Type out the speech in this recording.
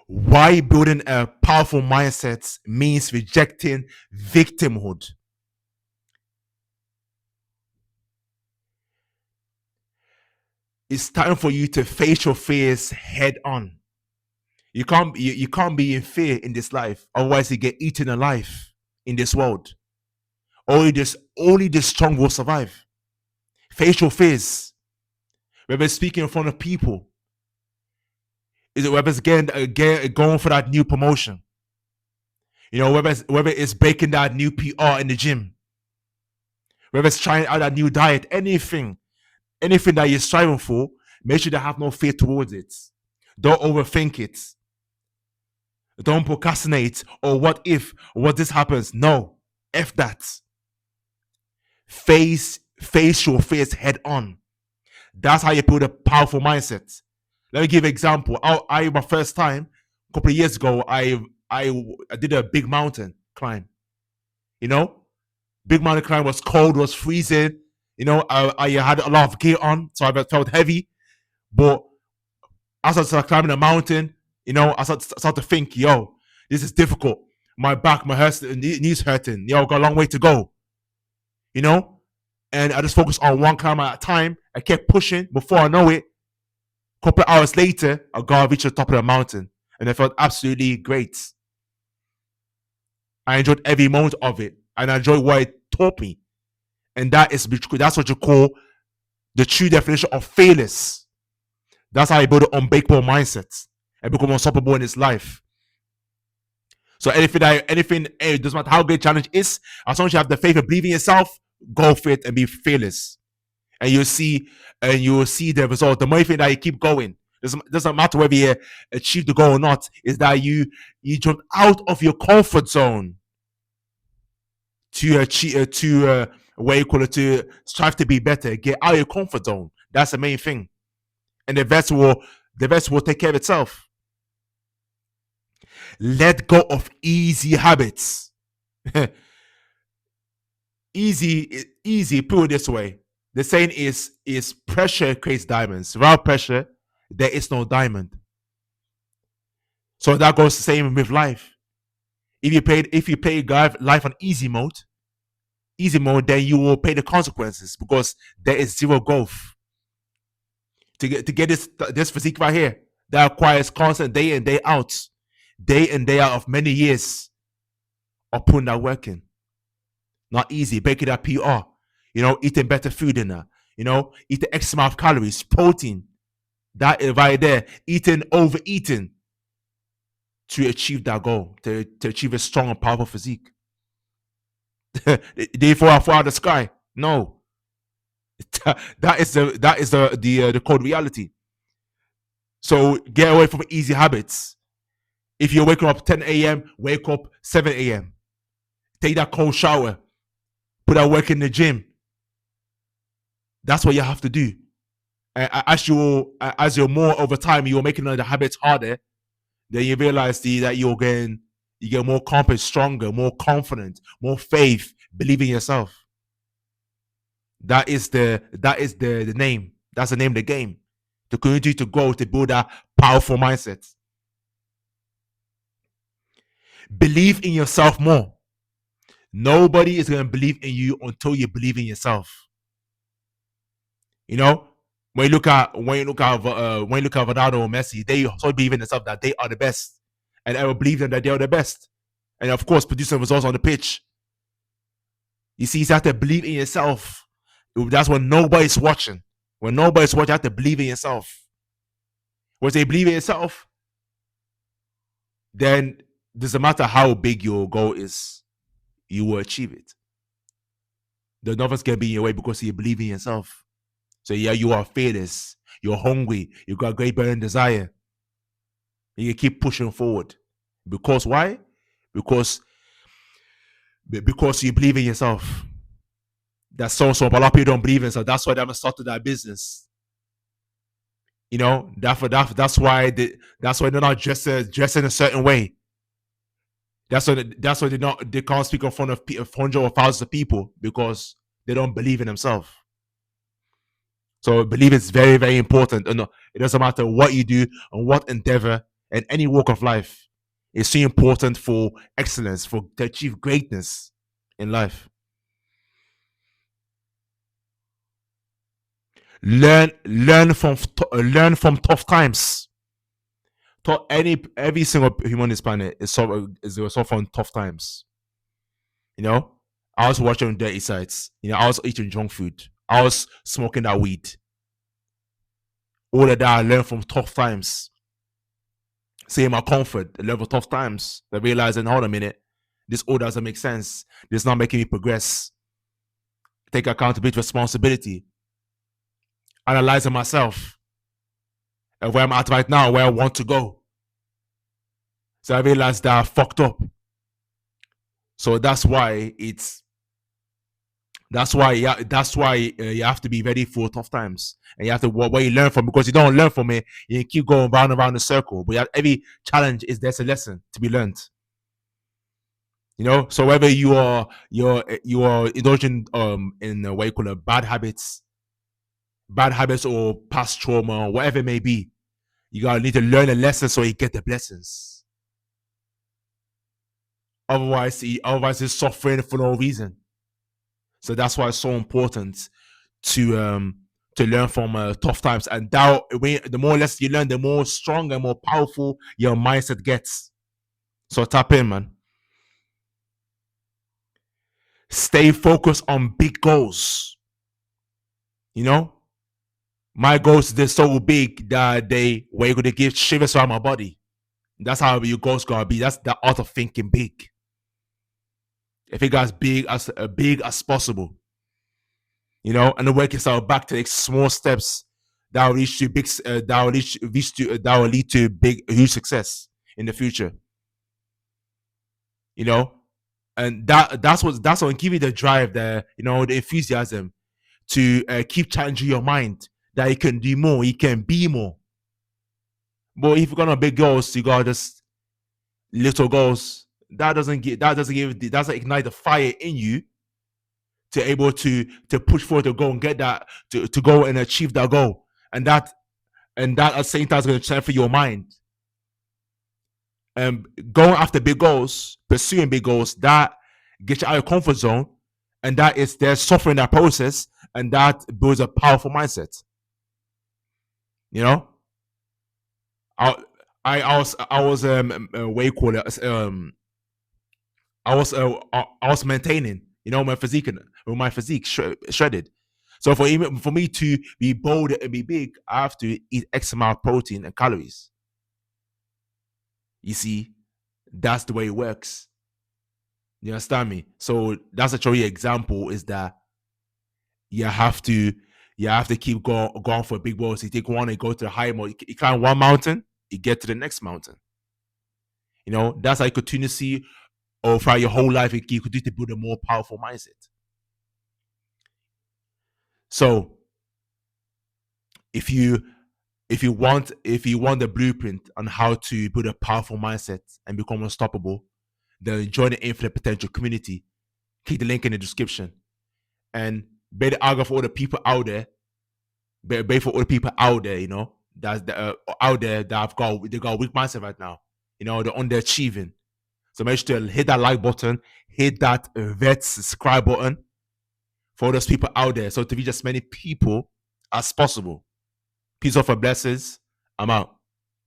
Why building a powerful mindset means rejecting victimhood. It's time for you to face your fears head on. You can't be in fear in this life, otherwise you get eaten alive in this world. Only the strong will survive. Face your fears. Whether it's speaking in front of people, is it whether it's going for that new promotion, whether it's breaking that new PR in the gym, whether it's trying out that new diet, anything that you're striving for, make sure to have no fear towards it. Don't overthink it. Don't procrastinate. Or what this happens? No, f that. Face your fears head on. That's how you build a powerful mindset. Let me give an example. My first time a couple of years ago, I did a big mountain climb. Big mountain climb was cold, was freezing. I had a lot of gear on, so I felt heavy. But as I started climbing the mountain, I started to think, yo, this is difficult. My back, my knees hurting. Got a long way to go. And I just focused on one climb at a time. I kept pushing. Before I know it, a couple of hours later, I got reached the top of the mountain, and I felt absolutely great. I enjoyed every moment of it, and I enjoyed what it taught me. And that's what you call the true definition of fearless. That's how you build an unbreakable mindset and become unstoppable in this life. So anything, it doesn't matter how great challenge is, as long as you have the faith and believe in yourself, go for it and be fearless. And you'll see the result. The more thing that you keep going, doesn't matter whether you achieve the goal or not, is that you jump out of your comfort zone to achieve where you call it, to strive to be better. Get out of your comfort zone. That's the main thing. And the rest will take care of itself. Let go of easy habits. easy, put it this way. The saying is pressure creates diamonds. Without pressure, there is no diamond. So that goes the same with life. If you play life on easy mode, then you will pay the consequences, because there is zero growth. To get this physique right here, that requires constant day in, day out of many years of putting that work in. Not easy. Breaking that PR, eating better food in that, eating X amount of calories, protein, that right there, overeating to achieve that goal, to achieve a strong and powerful physique. They fall out of the sky. No. That is the cold reality. So get away from easy habits. If you're waking up 10 a.m., wake up 7 a.m. Take that cold shower. Put that work in the gym. That's what you have to do. As you're more over time, you're making the habits harder. Then you realize that you get more confident, stronger, more confident, more faith, believe in yourself. That is the name. That's the name of the game. To continue to grow, to build that powerful mindset. Believe in yourself more. Nobody is going to believe in you until you believe in yourself. When you look at Ronaldo or Messi, they also believe in themselves that they are the best, and I will believe them that they are the best, and of course, producing results on the pitch. You see, you have to believe in yourself. That's when nobody's watching. When nobody's watching, you have to believe in yourself. Once they believe in yourself, then it doesn't matter how big your goal is, you will achieve it. Nothing's gonna be in your way because you believe in yourself. So yeah, you are fearless. You're hungry. You got great burning desire. And you keep pushing forward. Because why? Because you believe in yourself. That's so. But a lot of people don't believe in themselves. That's why they haven't started that business. That's why they're not dressed in a certain way. That's why they can't speak in front of hundreds or thousands of people, because they don't believe in themselves. So belief is very, very important. And it doesn't matter what you do and what endeavor in any walk of life. It's so important for excellence, for to achieve greatness in life. Learn from tough times. Every single human on this planet is suffer from tough times. You know, I was watching dirty sites. I was eating junk food. I was smoking that weed. All of that I learned from tough times. Seeing my comfort, the level of tough times. I realizing, hold a minute, this all doesn't make sense. This is not making me progress. Take accountability, responsibility. Analyzing myself and where I'm at right now, where I want to go. So I realized that I fucked up. So that's why you have to be ready for tough times, and you have to what you learn from, because you don't learn from it, you keep going round and round the circle. But every challenge there's a lesson to be learned. So whether you're indulging in what you call it, bad habits or past trauma or whatever it may be, you gotta need to learn a lesson so you get the blessings. Otherwise it's suffering for no reason. So that's why it's so important to learn from tough times. And the more lessons you learn, the more stronger, more powerful your mindset gets. So tap in, man. Stay focused on big goals. My goals, they're so big that were going to give shivers around my body. That's how your goals gotta be. That's the art of thinking big. If it got as big as possible, and then work yourself back to small steps that will reach to big, that will lead to big, huge success in the future. And that's what give you the drive, the enthusiasm to keep challenging your mind that you can do more, you can be more. But if you're gonna big goals, you got just little goals. That doesn't ignite the fire in you to able to push forward to go and get that, to go and achieve that goal. And that at the same time is going to strengthen your mind. Going after big goals, pursuing big goals, that gets you out of your comfort zone, and that is there's suffering that process, and that builds a powerful mindset. I was way cooler. I was maintaining, my physique shredded. So for me to be bold and be big, I have to eat X amount of protein and calories. You see, that's the way it works. You understand me? So that's actually an example, is that you have to keep going for big goals. You take one and go to the high mountain. You climb one mountain, you get to the next mountain. That's how you continue to see, or throughout your whole life, you continue to build a more powerful mindset. So if you want the blueprint on how to build a powerful mindset and become unstoppable, then join the Infinite Potential community. Click the link in the description, and better argue for all the people out there. Better for all the people out there, that's out there that they got a weak mindset right now. They're underachieving. So make sure to hit that like button, hit that red subscribe button for those people out there, so to reach as many people as possible. Peace out for blessings. I'm out.